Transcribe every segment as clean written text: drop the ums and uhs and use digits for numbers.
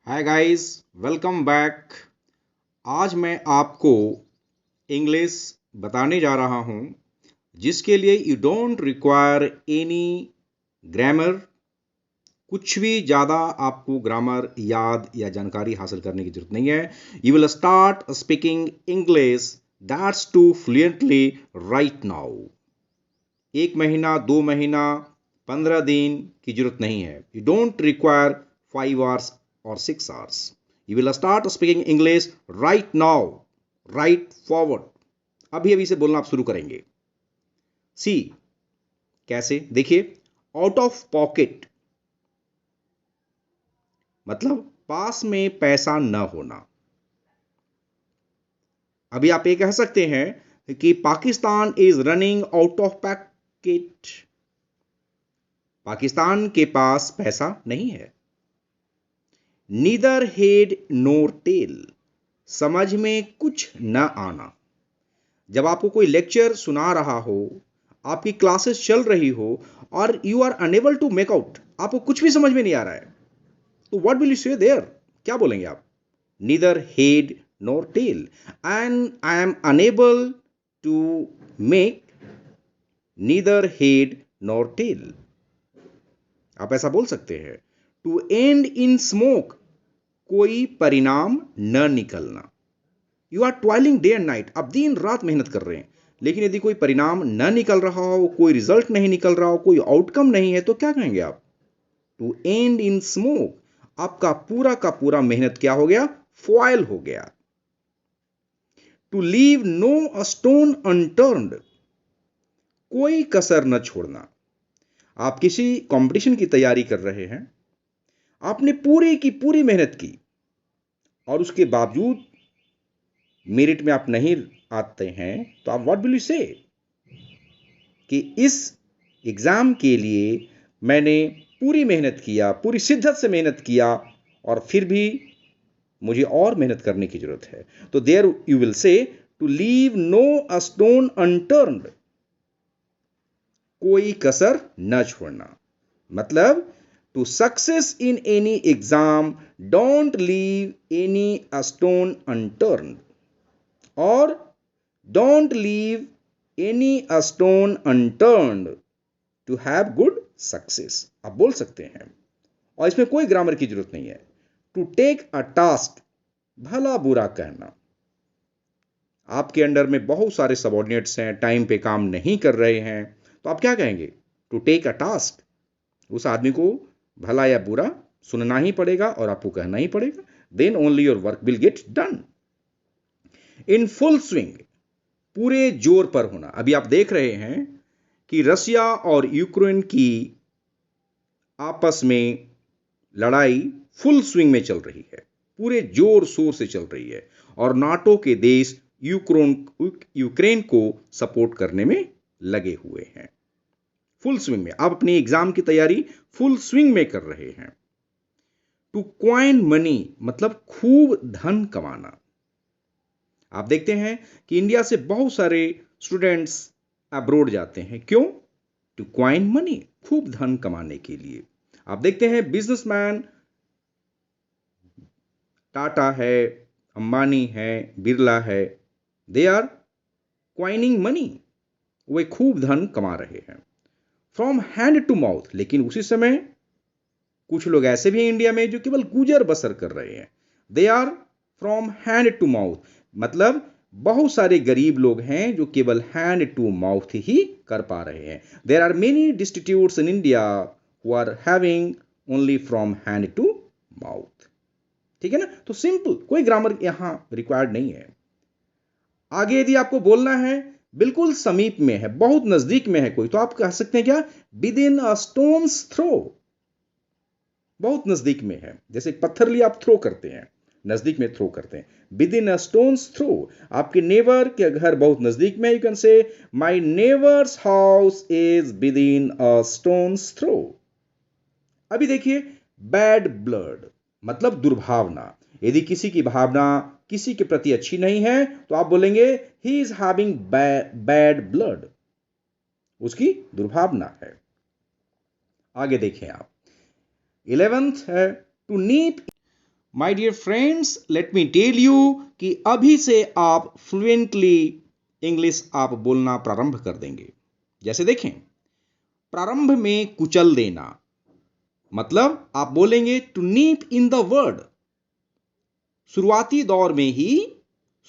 Hi guys, welcome back. आज मैं आपको इंग्लिश बताने जा रहा हूँ जिसके लिए you don't require any grammar. कुछ भी ज़्यादा आपको ग्रामर याद या जानकारी हासिल करने की जरूरत नहीं है। You will start speaking English that's too fluently right now. 1 महीना, 2 महीना, 15 दिन की जरूरत नहीं है। You don't require 5 hours or 6 hours. You will start speaking English right now, right forward. अभी अभी से बोलना आप शुरू करेंगे। सी कैसे, देखिए, आउट ऑफ पॉकेट मतलब पास में पैसा न होना। अभी आप ये कह सकते हैं कि Pakistan is running out of pocket. Pakistan के पास पैसा नहीं है। नीदर हेड नोर टेल, समझ में कुछ न आना। जब आपको कोई लेक्चर सुना रहा हो, आपकी क्लासेस चल रही हो और you are unable to make out, आपको कुछ भी समझ में नहीं आ रहा है, तो what will you say there? क्या बोलेंगे आप? Neither head nor tail and I am unable to make neither head nor tail. आप ऐसा बोल सकते हैं। टू एंड इन स्मोक, कोई परिणाम न निकलना। You are toiling day and night, आप दिन रात मेहनत कर रहे हैं, लेकिन यदि कोई परिणाम न निकल रहा हो, कोई रिजल्ट नहीं निकल रहा हो, कोई आउटकम नहीं है, तो क्या कहेंगे आप? टू एंड इन स्मोक, आपका पूरा का पूरा मेहनत क्या हो गया? फॉयल हो गया। To leave no stone unturned, कोई कसर न छोड़ना। आप किसी कंपटीशन की तैयारी कर रहे हैं, आपने पूरी की पूरी मेहनत की और उसके बावजूद मेरिट में आप नहीं आते हैं, तो आप व्हाट विल यू से कि इस एग्ज़ाम के लिए मैंने पूरी मेहनत किया, पूरी शिद्दत से मेहनत किया और फिर भी मुझे और मेहनत करने की ज़रूरत है। तो there you will say to leave no stone unturned, कोई कसर न छोड़ना। मतलब to success in any exam don't leave any stone unturned, और don't leave any stone unturned to have good success, आप बोल सकते हैं। और इसमें कोई ग्रामर की जरूरत नहीं है। टू टेक अ टास्क, भला बुरा कहना। आपके अंडर में बहुत सारे सबॉर्डिनेट्स हैं, टाइम पे काम नहीं कर रहे हैं, तो आप क्या कहेंगे? टू टेक अ टास्क, उस आदमी को भला या बुरा सुनना ही पड़ेगा और आपको कहना ही पड़ेगा। Then only your work will get done. In full swing, पूरे जोर पर होना। अभी आप देख रहे हैं कि रसिया और यूक्रेन की आपस में लड़ाई फुल स्विंग में चल रही है, पूरे जोर शोर से चल रही है, और नाटो के देश यूक्रेन को सपोर्ट करने में लगे हुए हैं। फुल स्विंग में आप अपनी एग्जाम की तैयारी फुल स्विंग में कर रहे हैं। टू क्वाइन मनी मतलब खूब धन कमाना। आप देखते हैं कि इंडिया से बहुत सारे स्टूडेंट्स अब्रोड जाते हैं। क्यों? टू क्वाइन मनी, खूब धन कमाने के लिए। आप देखते हैं बिजनेसमैन, टाटा है, अंबानी है, बिरला है, दे आर क्वाइनिंग मनी, वे खूब धन कमा रहे हैं। फ्रॉम हैंड टू माउथ, लेकिन उसी समय कुछ लोग ऐसे भी हैं इंडिया में जो केवल गुजर बसर कर रहे हैं। They are from hand to mouth, मतलब बहुत सारे गरीब लोग हैं जो केवल हैंड टू माउथ ही कर पा रहे हैं। There are many distributes in India who are having only from hand to mouth. ठीक है ना? तो सिंपल, कोई ग्रामर यहां रिक्वायर्ड नहीं है। आगे यदि आपको बोलना है बिल्कुल समीप में है, बहुत नजदीक में है कोई, तो आप कह सकते हैं क्या? Within a stone's throw, बहुत नजदीक में है। जैसे पत्थर लिए आप थ्रो करते हैं, नजदीक में थ्रो करते हैं। Within a stone's throw, आपके नेबर के घर बहुत नजदीक में, you can say my neighbour's house is within a stone's throw. अभी देखिए, बैड ब्लड मतलब दुर्भावना। यदि किसी की भावना किसी के प्रति अच्छी नहीं है, तो आप बोलेंगे he is having bad blood, उसकी दुर्भावना है। आगे देखें आप, 11th है to nip my dear friends, let me tell you कि अभी से आप फ्लुएंटली इंग्लिश आप बोलना प्रारंभ कर देंगे। जैसे देखें, प्रारंभ में कुचल देना, मतलब आप बोलेंगे टू नीप इन द वर्ड। शुरुआती दौर में ही,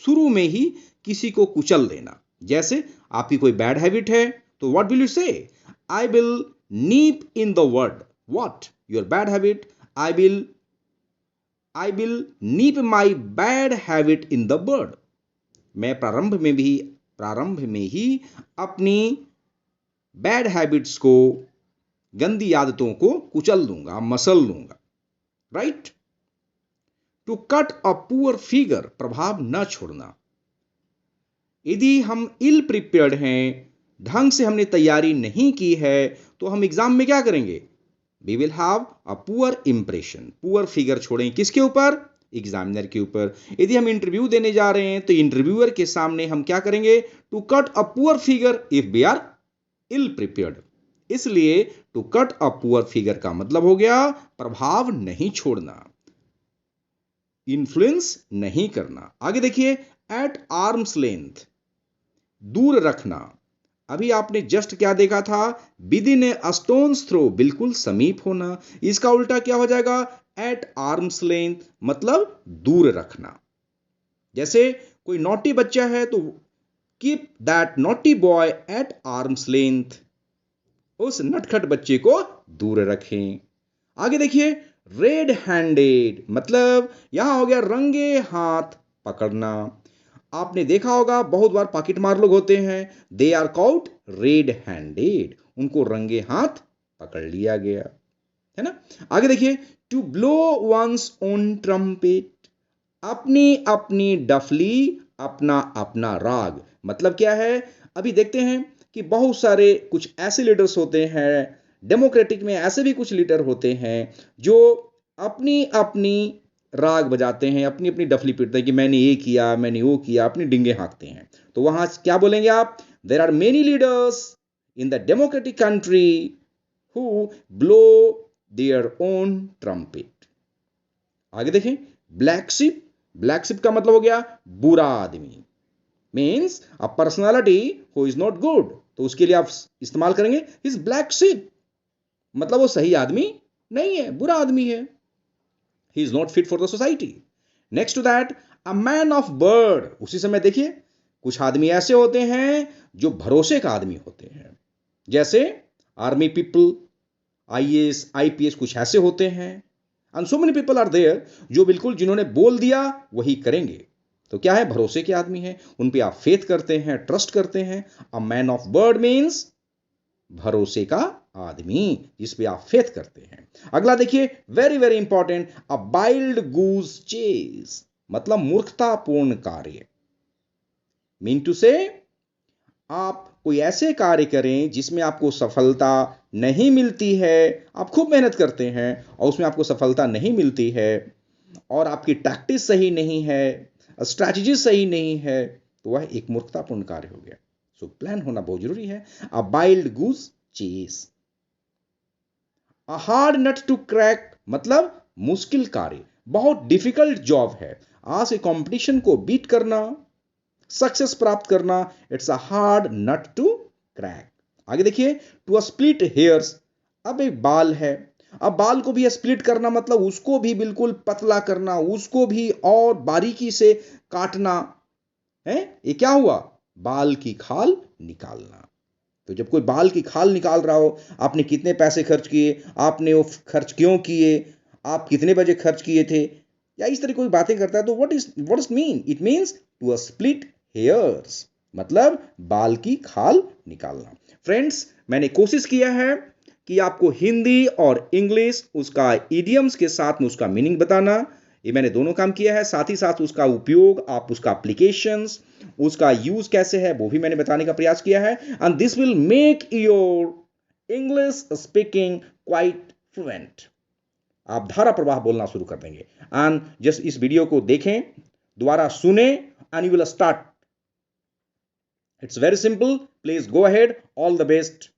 शुरू में ही किसी को कुचल देना। जैसे आपकी कोई बैड हैबिट है तो व्हाट विल यू से? I will nip in the word what your bad habit. I will nip my bad habit in the word. मैं प्रारंभ में ही अपनी बैड हैबिट्स को, गंदी आदतों को कुचल दूंगा, मसल दूंगा। Right? To cut a poor figure, प्रभाव न छोड़ना। यदि हम इल प्रिपेयर्ड हैं, ढंग से हमने तैयारी नहीं की है, तो हम एग्जाम में क्या करेंगे? We will have a poor impression. Poor figure छोड़ें किसके ऊपर? एग्जामिनर के ऊपर। यदि हम इंटरव्यू देने जा रहे हैं तो इंटरव्यूअर के सामने हम क्या करेंगे? To cut a poor figure if we are ill prepared. इसलिए to cut a poor figure का मतलब हो गया प्रभाव नहीं छोड़ना, इन्फ्लुएंस नहीं करना। आगे देखिए, एट आर्म्स लेंथ, दूर रखना। अभी आपने जस्ट क्या देखा था? Within a stone's throw, बिल्कुल समीप होना। इसका उल्टा क्या हो जाएगा? एट आर्म्स लेंथ, मतलब दूर रखना। जैसे कोई नॉटी बच्चा है तो keep that naughty boy eight arms length, उस नटखट बच्चे को दूर रखें। आगे देखिए, रेड हैंडेड, मतलब यहां हो गया रंगे हाथ पकड़ना। आपने देखा होगा बहुत बार पॉकेट मार लोग होते हैं, they are called red handed, उनको रंगे हाथ पकड़ लिया गया, है ना। आगे देखिए, to blow one's own trumpet, अपनी अपनी डफली, अपना अपना राग। मतलब क्या है? अभी देखते हैं कि बहुत सारे कुछ ऐसे लीडर्स होते हैं, डेमोक्रेटिक में ऐसे भी कुछ लीडर होते हैं जो अपनी अपनी राग बजाते हैं, अपनी अपनी डफली पीटते हैं कि मैंने ये किया, मैंने वो किया, अपनी डिंगे हाँकते हैं। तो वहां क्या बोलेंगे आप? There are many leaders in the democratic country who blow their own trumpet. आगे देखें, ब्लैक शिप। ब्लैक शिप का मतलब हो गया बुरा आदमी, means a personality who is not good. तो उसके लिए आप इस्तेमाल करेंगे इज ब्लैक शिप, मतलब वो सही आदमी नहीं है, बुरा आदमी है। He is not fit for the society. Next to that, a man of word. उसी समय देखिए, कुछ आदमी ऐसे होते हैं जो भरोसे का आदमी होते हैं। जैसे आर्मी पीपल, आईएएस, आईपीएस, कुछ ऐसे होते हैं। And so many people are there जो बिल्कुल जिन्होंने बोल दिया वही करेंगे। तो क्या है? भरोसे के आदमी है, उन पे आप फेथ करते हैं, ट्रस्ट करते हैं। अ मैन ऑफ वर्ड मीन्स भरोसे का आदमी, जिस पे आप फेथ करते हैं। अगला देखिए, वेरी वेरी इंपॉर्टेंट, अ वाइल्ड गूज चेस, मतलब मूर्खतापूर्ण कार्य। मीन टू से, आप कोई ऐसे कार्य करें जिसमें आपको सफलता नहीं मिलती है, आप खूब मेहनत करते हैं और उसमें आपको सफलता नहीं मिलती है, और आपकी टैक्टिस सही नहीं है, स्ट्रैटेजी सही नहीं है, तो वह एक मूर्खतापूर्ण कार्य हो गया। सो प्लान होना बहुत जरूरी है। A wild goose chase. A hard nut to crack, मतलब मुश्किल कार्य, बहुत डिफिकल्ट जॉब है। आज के कंपटीशन को बीट करना, सक्सेस प्राप्त करना, it's a hard nut to crack. आगे देखिए, टू स्प्लिट हेयर्स। अब एक बाल है, अब बाल को भी स्प्लिट करना, मतलब उसको भी बिल्कुल पतला करना, उसको भी और बारीकी से काटना है। ये क्या हुआ? बाल की खाल निकालना। तो जब कोई बाल की खाल निकाल रहा हो, आपने कितने पैसे खर्च किए, आपने वो खर्च क्यों किए, आप कितने बजे खर्च किए थे, या इस तरह कोई बातें करता है, तो what is mean? It means to split hairs, मतलब बाल की खाल निकालना। फ्रेंड्स, मैंने कोशिश किया है कि आपको हिंदी और इंग्लिश, उसका इडियम्स के साथ में उसका मीनिंग बताना। ये मैंने दोनों काम किया है, साथ ही साथ उसका उपयोग, आप उसका एप्लीकेशंस, उसका यूज कैसे है, वो भी मैंने बताने का प्रयास किया है। And this will make your English speaking quite fluent. आप धारा प्रवाह बोलना शुरू कर देंगे। एंड जस्ट इस वीडियो को देखें, दोबारा सुने, and you will start. It's very simple, please go ahead, all the best.